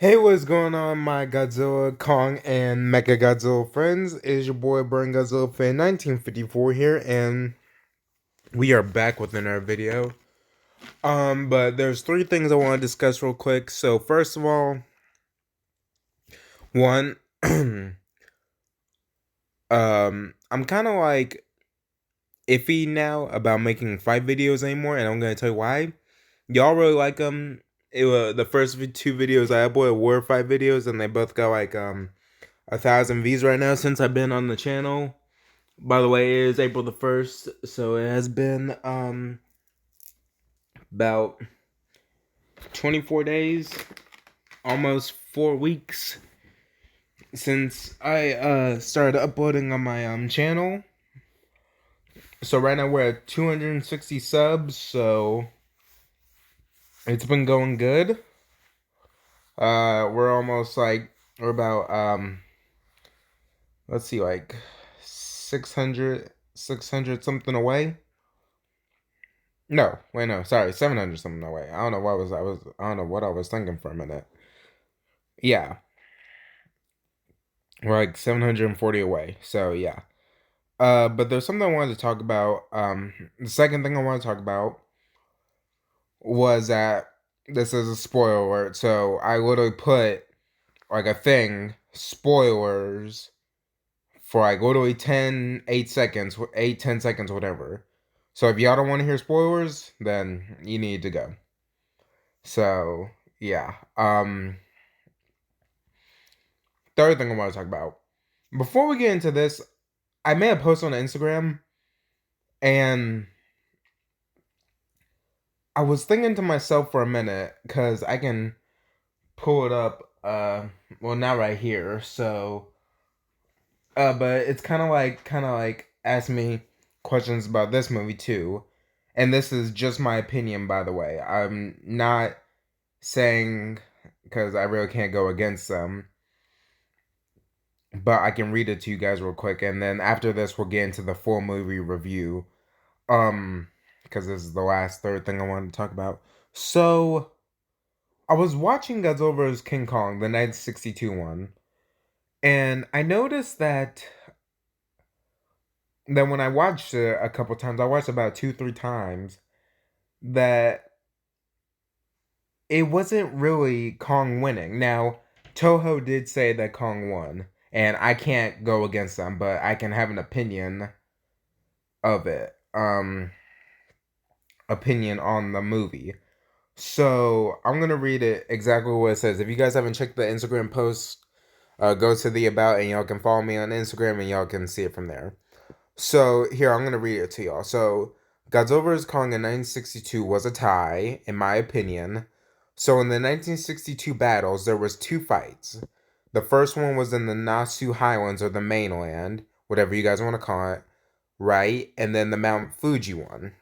Hey, what's going on, my Godzilla, Kong, and Mecha Godzilla friends? It is your boy BurningGodzilla fan 1954 here, and we are back with another video. But there's three things I want to discuss real quick. So first of all, one, I'm kind of like iffy now about making fight videos anymore, and I'm gonna tell you why. Y'all really like them. The first two videos I uploaded were fight videos, and they both got like 1,000 views right now since I've been on the channel. By the way, it is April the 1st, so it has been about 24 days, almost 4 weeks since I started uploading on my channel. So right now we're at 260 subs, so it's been going good. We're about let's see, like 600 something away. No, wait, no, sorry, 700 something away. I don't know I don't know what I was thinking for a minute. Yeah, we're like 740 away. So yeah. But there's something I wanted to talk about. The second thing I want to talk about was that this is a spoiler alert. So I literally put like a thing, spoilers, for like literally 8 seconds, 10 seconds, whatever. So if y'all don't want to hear spoilers, then you need to go. So yeah. Third thing I want to talk about. Before we get into this, I made a post on Instagram, and I was thinking to myself for a minute, because I can pull it up, well, not right here, so, but it's kind of like ask me questions about this movie too, and this is just my opinion, by the way. I'm not saying, because I really can't go against them, but I can read it to you guys real quick, and then after this, we'll get into the full movie review. Because this is the last third thing I wanted to talk about. So, I was watching Godzilla vs. King Kong, the 1962 one, and I noticed that when I watched it a couple times, I watched it about 2, 3 times, that it wasn't really Kong winning. Now, Toho did say that Kong won, and I can't go against them, but I can have an opinion of it. Opinion on the movie. So I'm gonna read it exactly what it says. If you guys haven't checked the Instagram post, go to the about and y'all can follow me on Instagram and y'all can see it from there. So here I'm gonna read it to y'all. So Godzilla vs Kong in 1962 was a tie, in my opinion. So in the 1962 battles, there was two fights. The first one was in the Nasu Highlands or the mainland, whatever you guys want to call it, right? And then the Mount Fuji one.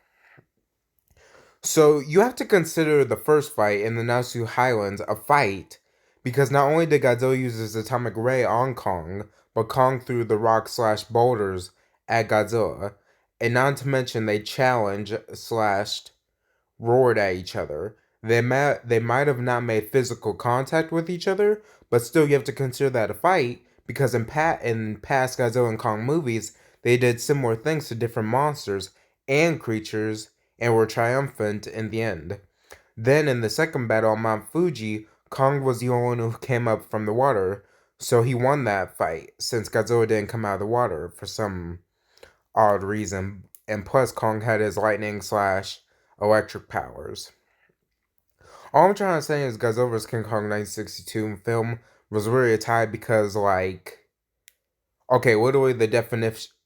So you have to consider the first fight in the Nasu Highlands a fight because not only did Godzilla use his atomic ray on Kong, but Kong threw the rocks/boulders at Godzilla, and not to mention they challenged/slashed roared at each other. They might have not made physical contact with each other, but still you have to consider that a fight because in past Godzilla and Kong movies they did similar things to different monsters and creatures and were triumphant in the end. Then in the second battle on Mount Fuji, Kong was the only one who came up from the water, so he won that fight since Godzilla didn't come out of the water for some odd reason, and plus Kong had his lightning/electric powers. All I'm trying to say is Godzilla vs. King Kong 1962 film was really a tie because, like, okay, literally the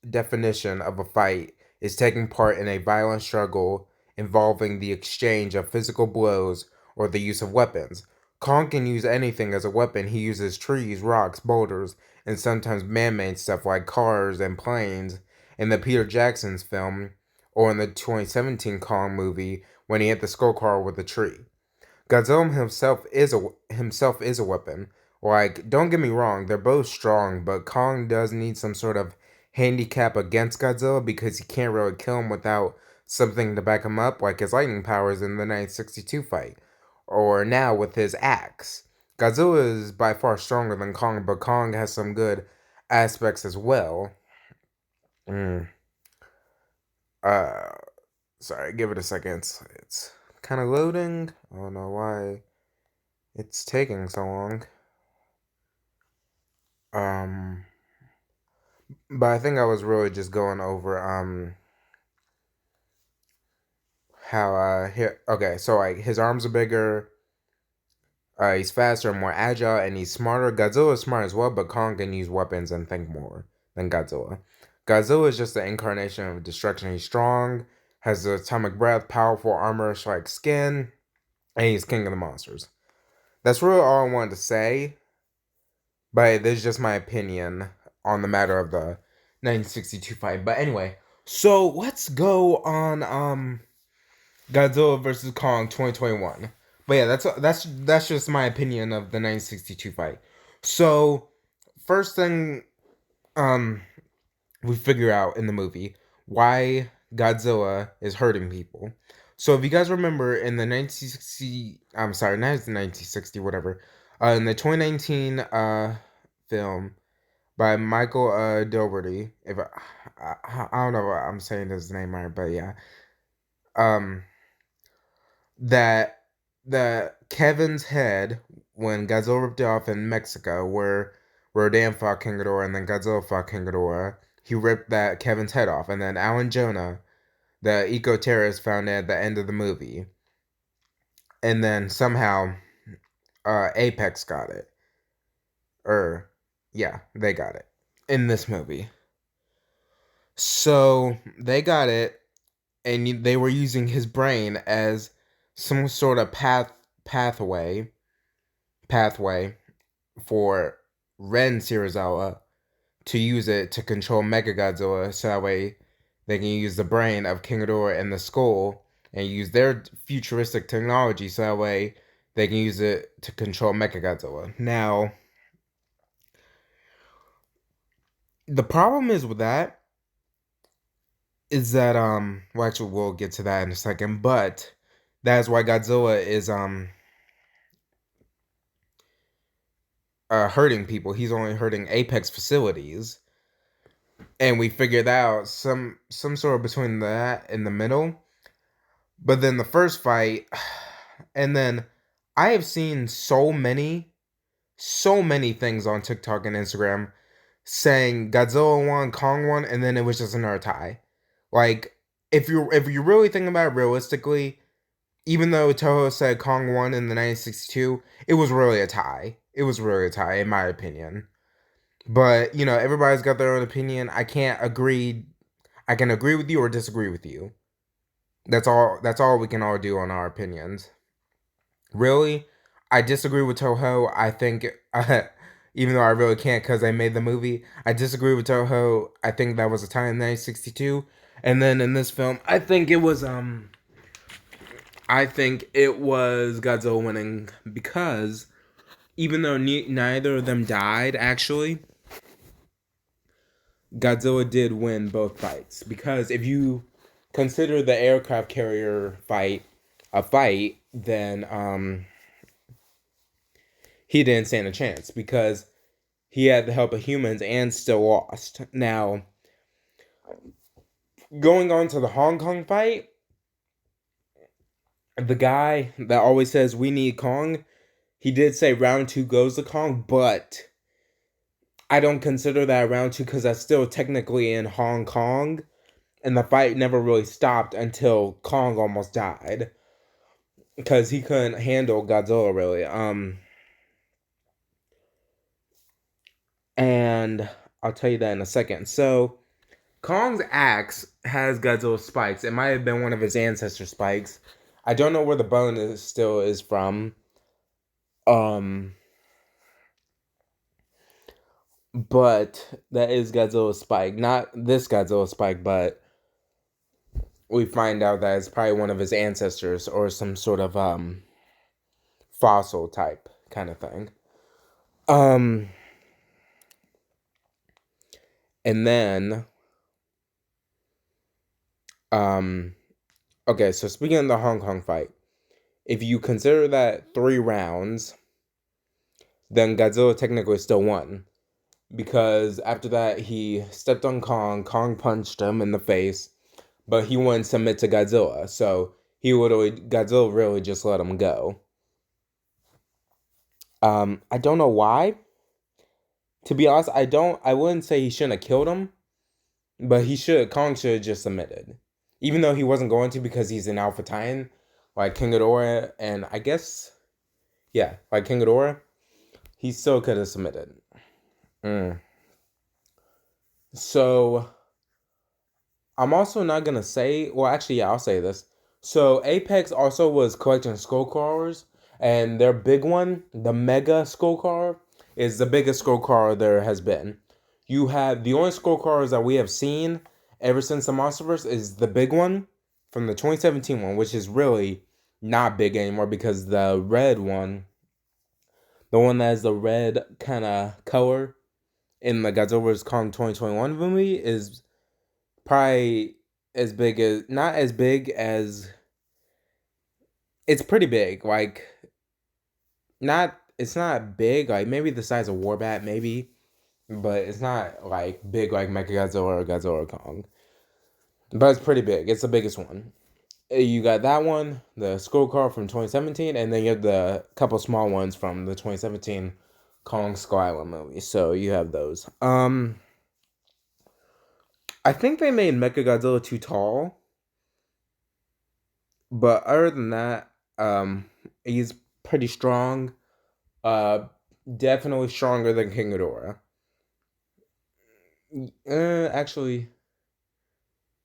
definition of a fight is taking part in a violent struggle involving the exchange of physical blows or the use of weapons. Kong can use anything as a weapon. He uses trees, rocks, boulders, and sometimes man-made stuff like cars and planes in the Peter Jackson's film or in the 2017 Kong movie when he hit the skull car with a tree. Godzilla himself is a weapon. Like, don't get me wrong, they're both strong, but Kong does need some sort of handicap against Godzilla because he can't really kill him without something to back him up, like his lightning powers in the 1962 fight, or now with his axe. Godzilla is by far stronger than Kong, but Kong has some good aspects as well. Mm. Uh, Sorry, give it a second. It's kind of loading. I don't know why it's taking so long. Um, but I think I was really just going over how okay, so like his arms are bigger, he's faster, more agile, and he's smarter. Godzilla is smart as well, but Kong can use weapons and think more than Godzilla. Godzilla is just the incarnation of destruction. He's strong, has the atomic breath, powerful armor, like skin, and he's king of the monsters. That's really all I wanted to say, but this is just my opinion on the matter of the 1962 fight. But anyway, so let's go on Godzilla versus Kong 2021. But yeah, that's just my opinion of the 1962 fight. So first thing um we figure out in the movie why Godzilla is hurting people. So if you guys remember in the 1960, I'm sorry, not the 1960, whatever, in the 2019 film by Michael Dougherty, if I don't know if I'm saying his name right, but yeah, um, that the Kevin's head when Godzilla ripped it off in Mexico, where Rodan fought King Ghidorah and then Godzilla fought King Ghidorah, he ripped that Kevin's head off, and then Alan Jonah, the eco-terrorist, found it at the end of the movie, and then somehow Apex got it, or yeah, they got it in this movie. So they got it, and they were using his brain as some sort of pathway for Ren Serizawa to use it to control Mechagodzilla, so that way they can use the brain of King Ghidorah and the skull and use their futuristic technology, so that way they can use it to control Mechagodzilla. Now, the problem is with that is that well, actually we'll get to that in a second, but that's why Godzilla is hurting people. He's only hurting Apex facilities, and we figured out some sort of between that in the middle. But then the first fight, and then I have seen so many things on TikTok and Instagram saying Godzilla won, Kong won, and then it was just another tie. Like if you really think about it realistically, even though Toho said Kong won in the 1962, it was really a tie. It was really a tie, in my opinion. But you know, everybody's got their own opinion. I can't agree. I can agree with you or disagree with you. That's all. That's all we can all do on our opinions. Really, I disagree with Toho. I think, even though I really can't because I made the movie, I disagree with Toho. I think that was a tie in 1962, and then in this film, I think it was Godzilla winning because even though neither of them died, actually, Godzilla did win both fights. Because if you consider the aircraft carrier fight a fight, then he didn't stand a chance because he had the help of humans and still lost. Now, going on to the Hong Kong fight, the guy that always says we need Kong, he did say round two goes to Kong, but I don't consider that round two because that's still technically in Hong Kong, and the fight never really stopped until Kong almost died because he couldn't handle Godzilla really. And I'll tell you that in a second. So Kong's axe has Godzilla's spikes. It might have been one of his ancestor spikes. I don't know where the bone is from. Um, but that is Godzilla's spike. Not this Godzilla spike, but we find out that it's probably one of his ancestors or some sort of fossil type kind of thing. Um, and then okay, so speaking of the Hong Kong fight, if you consider that 3 rounds, then Godzilla technically still won. Because after that, he stepped on Kong. Kong punched him in the face, but he wouldn't submit to Godzilla. So Godzilla really just let him go. I don't know why. To be honest, I wouldn't say he shouldn't have killed him, but Kong should have just submitted. Even though he wasn't going to because he's an Alpha Titan, like King Ghidorah, and I guess, yeah, like King Ghidorah, he still could have submitted. So, I'm also not gonna say, well, actually, yeah, I'll say this. So, Apex also was collecting skull crawlers, and their big one, the Mega Skull Crawler, is the biggest skull crawler there has been. You have the only skull crawlers that we have seen ever since the Monsterverse is the big one from the 2017 one, which is really not big anymore because the red one, the one that has the red kind of color in the Godzilla vs. Kong 2021 movie, is probably as big as, not as big as, it's pretty big. Like, it's not big, like maybe the size of Warbat, maybe, but it's not like big like Mechagodzilla or Godzilla or Kong. But it's pretty big. It's the biggest one. You got that one, the Skull Crawler from 2017, and then you have the couple small ones from the 2017 Kong Skull Island movie. So you have those. I think they made Mechagodzilla too tall, but other than that, he's pretty strong. Uh, Definitely stronger than King Ghidorah. Actually,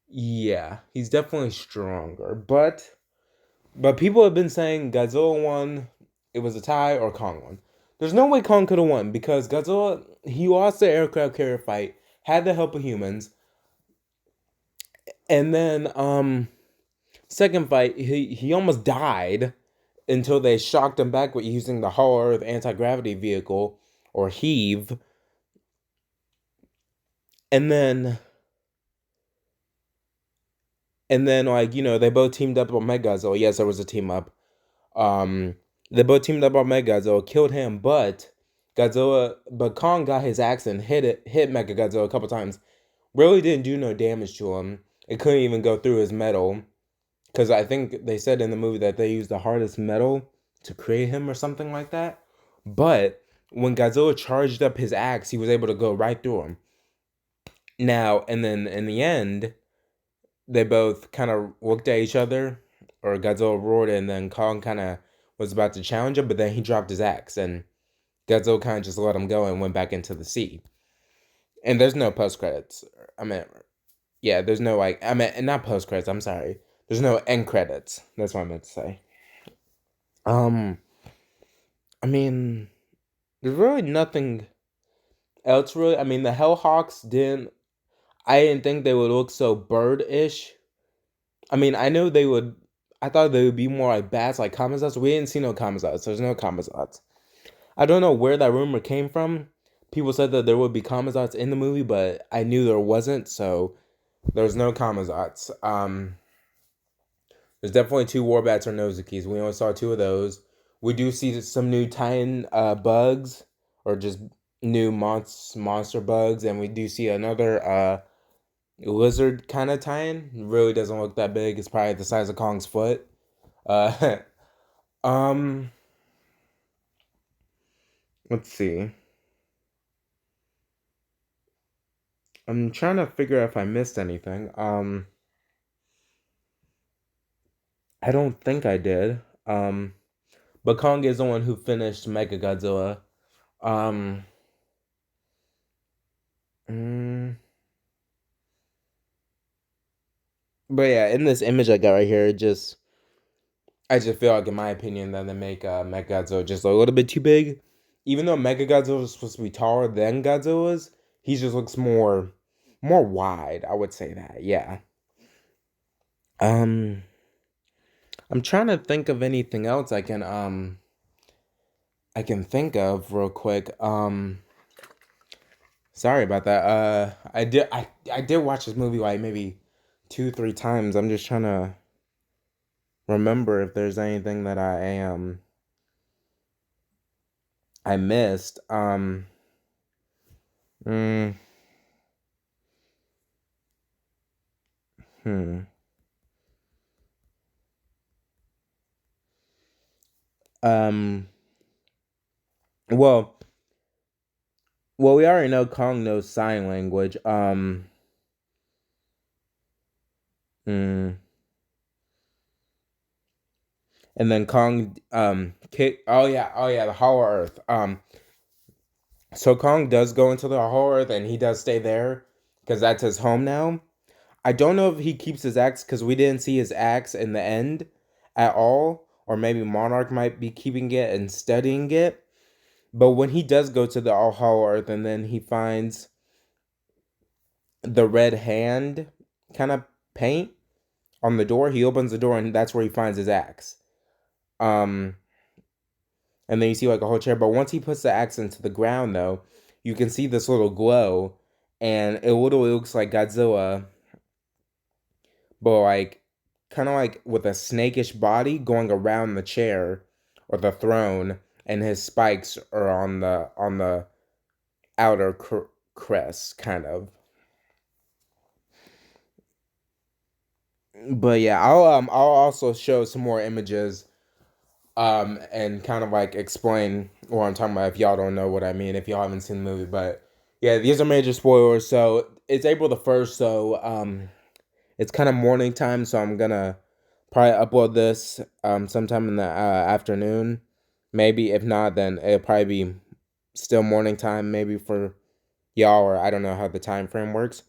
yeah, he's definitely stronger. But people have been saying Godzilla won. It was a tie or Kong won. There's no way Kong could have won because Godzilla, he lost the aircraft carrier fight, had the help of humans, and then second fight he almost died until they shocked him back with using the Hollow Earth anti-gravity vehicle or Heave. And then like, they both teamed up on Megagodzilla. Yes, there was a team up. They both teamed up on Megagodzilla, killed him, but Kong got his axe and hit Megagodzilla a couple times. Really didn't do no damage to him. It couldn't even go through his metal. Because I think they said in the movie that they used the hardest metal to create him or something like that. But when Godzilla charged up his axe, he was able to go right through him. Now, and then in the end, they both kind of looked at each other, or Godzilla roared, and then Kong kind of was about to challenge him, but then he dropped his axe, and Godzilla kind of just let him go and went back into the sea. And there's no post credits. I mean, yeah, there's no not post credits. I'm sorry. There's no end credits. That's what I meant to say. I mean, there's really nothing else. Really, I mean, the Hellhawks didn't. I didn't think they would look so bird-ish. I mean, I know they would. I thought they would be more like bats, like Kamazats. We didn't see no Kamazats. There's no Kamazats. I don't know where that rumor came from. People said that there would be Kamazats in the movie, but I knew there wasn't, so there's no Kamazats. There's definitely 2 Warbats or Nozukis. We only saw 2 of those. We do see some new Titan bugs, or just new monster bugs, and we do see another lizard kind of Titan. It really doesn't look that big. It's probably the size of Kong's foot. Uh, let's see. I'm trying to figure out if I missed anything. I don't think I did. But Kong is the one who finished Mechagodzilla. Um, mm, but yeah, in this image I got right here, I just feel like, in my opinion, that they make Mechagodzilla just a little bit too big. Even though Mechagodzilla is supposed to be taller than Godzilla's, he just looks more wide. I would say that, yeah. Um, I'm trying to think of anything else I can think of real quick. Sorry about that. I did watch this movie like maybe 2-3 times. I'm just trying to remember if there's anything that I am I missed. Mm, hmm. Um. Well, we already know Kong knows sign language. Mm, and then Kong kick. Oh yeah, the Hollow Earth. So Kong does go into the Hollow Earth, and he does stay there because that's his home now. I don't know if he keeps his axe because we didn't see his axe in the end at all, or maybe Monarch might be keeping it and studying it. But when he does go to the Hollow Earth, and then he finds the red hand kind of paint on the door, he opens the door, and that's where he finds his axe. Um, and then you see like a whole chair. But once he puts the axe into the ground, though, you can see this little glow, and it literally looks like Godzilla, but like kind of like with a snakish body going around the chair or the throne, and his spikes are on the outer crest, kind of. But yeah, I'll also show some more images and kind of like explain what I'm talking about if y'all don't know what I mean, if y'all haven't seen the movie. But yeah, these are major spoilers. So it's April the 1st, so it's kind of morning time, so I'm gonna probably upload this sometime in the afternoon. Maybe if not, then it'll probably be still morning time, maybe for y'all, or I don't know how the time frame works.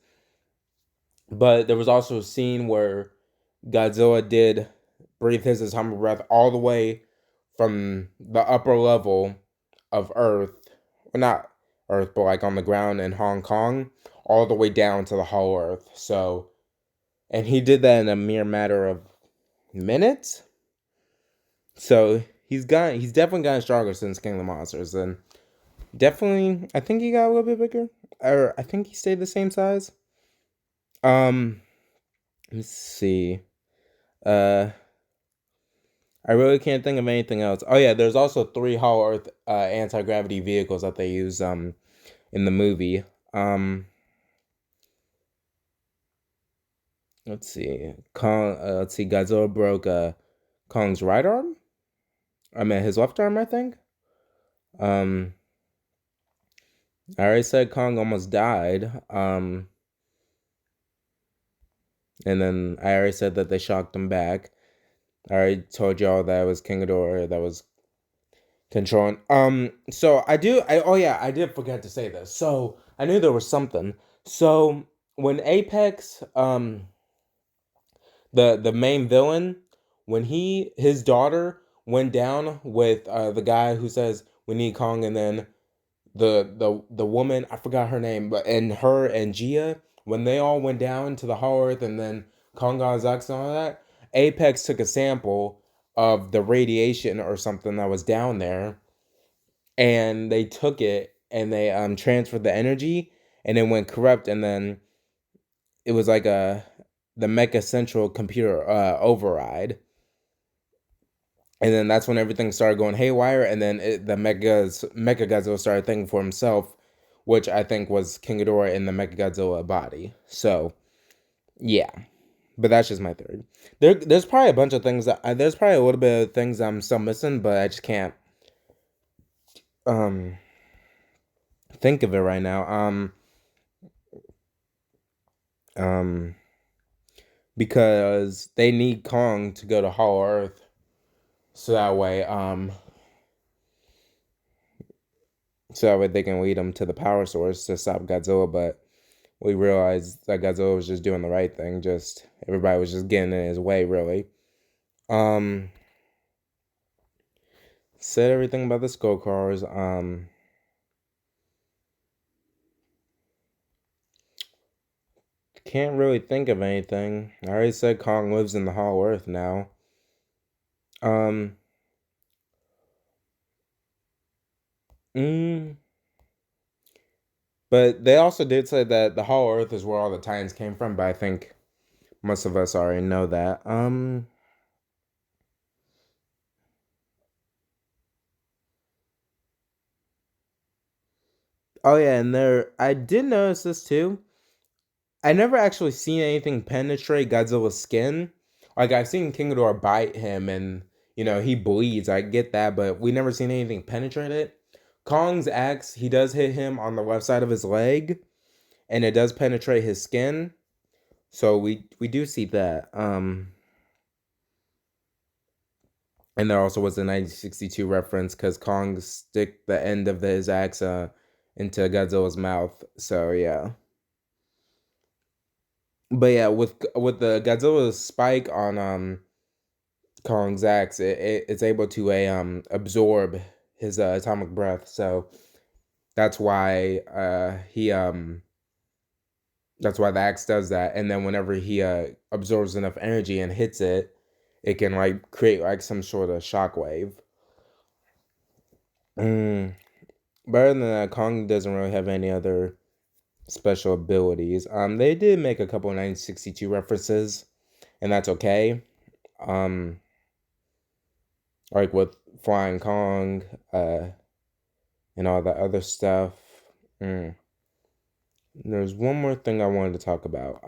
But there was also a scene where Godzilla did breathe his atomic breath all the way from the upper level of Earth, well, not Earth, but like on the ground in Hong Kong, all the way down to the whole Earth. So, and he did that in a mere matter of minutes. So he's definitely gotten stronger since King of the Monsters, and definitely I think he got a little bit bigger, or I think he stayed the same size. Um, let's see. Uh, I really can't think of anything else. Oh yeah, there's also 3 Hollow Earth anti-gravity vehicles that they use in the movie. Um, let's see. Let's see. Godzilla broke Kong's right arm. I mean his left arm, I think. Um, I already said Kong almost died. And then I already said that they shocked him back. I already told y'all that it was King Ghidorah that was controlling. So I do. Oh yeah, I did forget to say this. So I knew there was something. So when Apex, the main villain, when his daughter went down with the guy who says we need Kong, and then the woman, I forgot her name, but and her and Gia, when they all went down to the Hollow Earth, and then Kong got his axe and all that, Apex took a sample of the radiation or something that was down there, and they took it and they transferred the energy, and it went corrupt, and then it was like the Mecha Central computer override. And then that's when everything started going haywire, and then the Mecha Godzilla started thinking for himself, which I think was King Ghidorah in the Mecha Godzilla body. So yeah, but that's just my theory. There's probably a bunch of things that there's probably a little bit of things I'm still missing, but I just can't um think of it right now. Um, because they need Kong to go to Hollow Earth, so that way they can lead him to the power source to stop Godzilla. But we realized that Godzilla was just doing the right thing. Just everybody was just getting in his way, really. Um, said everything about the skull cars. Can't really think of anything. I already said Kong lives in the Hollow Earth now. Um, mm, but they also did say that the Hollow Earth is where all the Titans came from. But I think most of us already know that. Oh yeah, and I did notice this too. I never actually seen anything penetrate Godzilla's skin. Like I've seen King Ghidorah bite him, and he bleeds. I get that, but we never seen anything penetrate it. Kong's axe, he does hit him on the left side of his leg, and it does penetrate his skin. So we do see that. And there also was a 1962 reference because Kong stick the end of his axe into Godzilla's mouth. So yeah. But yeah, with the Godzilla's spike on Kong's axe, it's able to absorb his atomic breath. So that's why that's why the axe does that. And then whenever he absorbs enough energy and hits it, it can like create like some sort of shockwave. Mm. Better than that, Kong doesn't really have any other special abilities. They did make a couple of 1962 references, and that's okay. Like with Flying Kong, and all that other stuff. Mm. There's one more thing I wanted to talk about.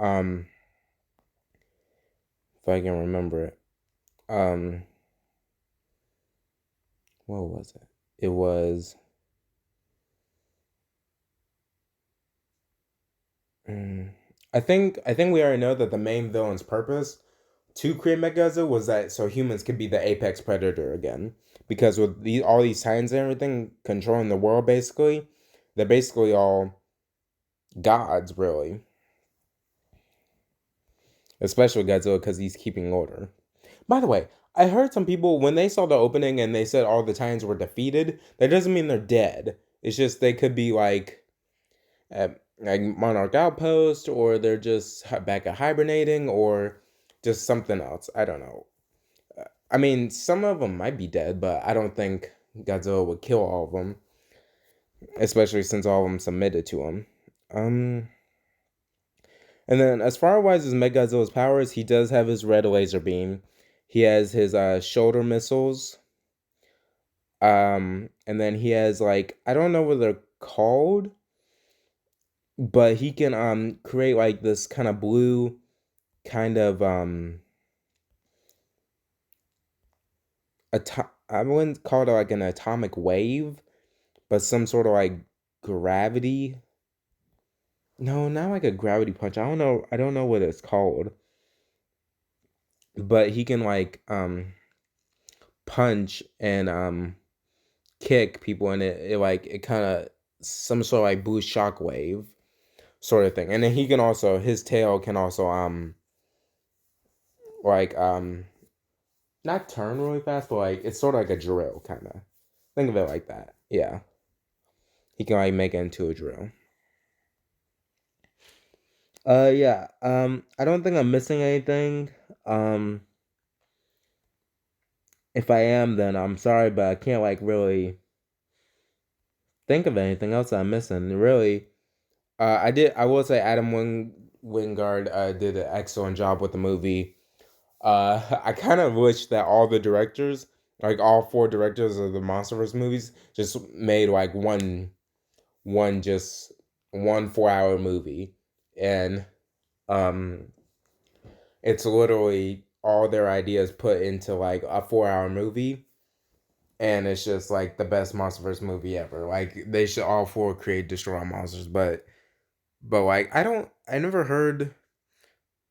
If I can remember it. What was it? It was. Mm, I think we already know that the main villain's purpose to create Mechagodzilla was that so humans could be the apex predator again. Because with all these titans and everything controlling the world, basically, they're basically all gods, really. Especially Godzilla, because he's keeping order. By the way, I heard some people when they saw the opening and they said all the titans were defeated. That doesn't mean they're dead. It's just they could be like at like Monarch Outpost, or they're just back at hibernating, or just something else. I don't know. I mean, some of them might be dead, but I don't think Godzilla would kill all of them, especially since all of them submitted to him. Um, and then as far as Mechagodzilla's powers, he does have his red laser beam. He has his shoulder missiles. And then he has like I don't know what they're called, but he can create like this kind of blue kind of I wouldn't call it like an atomic wave, but some sort of like gravity. No, not like a gravity punch. I don't know. I don't know what it's called. But he can like punch and kick people, and it kind of some sort of like blue shock wave sort of thing. And then he can also his tail can also like not turn really fast, but like it's sort of like a drill kind of. Think of it like that. Yeah. He can like make it into a drill. Yeah. I don't think I'm missing anything. Um if I am, then I'm sorry, but I can't like really think of anything else I'm missing. Really. I will say Adam Wingard did an excellent job with the movie. I kind of wish that all the directors, like all four directors of the MonsterVerse movies, just made like just one 4 hour movie, and um, it's literally all their ideas put into like a 4 hour movie, and it's just like the best MonsterVerse movie ever. Like they should all four create destroy all monsters, but like I never heard.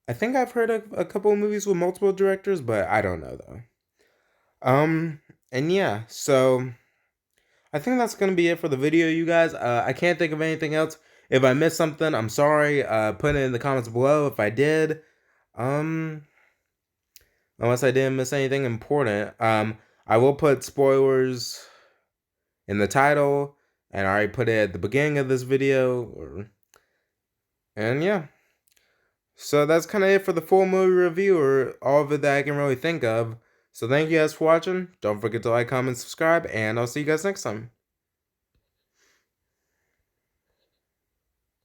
I think I've heard a couple of movies with multiple directors, but I don't know though. Um, and yeah, so I think that's gonna be it for the video, you guys. I can't think of anything else. If I missed something, I'm sorry. Put it in the comments below if I did. Um, unless I didn't miss anything important. I will put spoilers in the title, and I already put it at the beginning of this video. And yeah. So that's kind of it for the full movie review, or all of it that I can really think of. So thank you guys for watching. Don't forget to like, comment, subscribe, and I'll see you guys next time.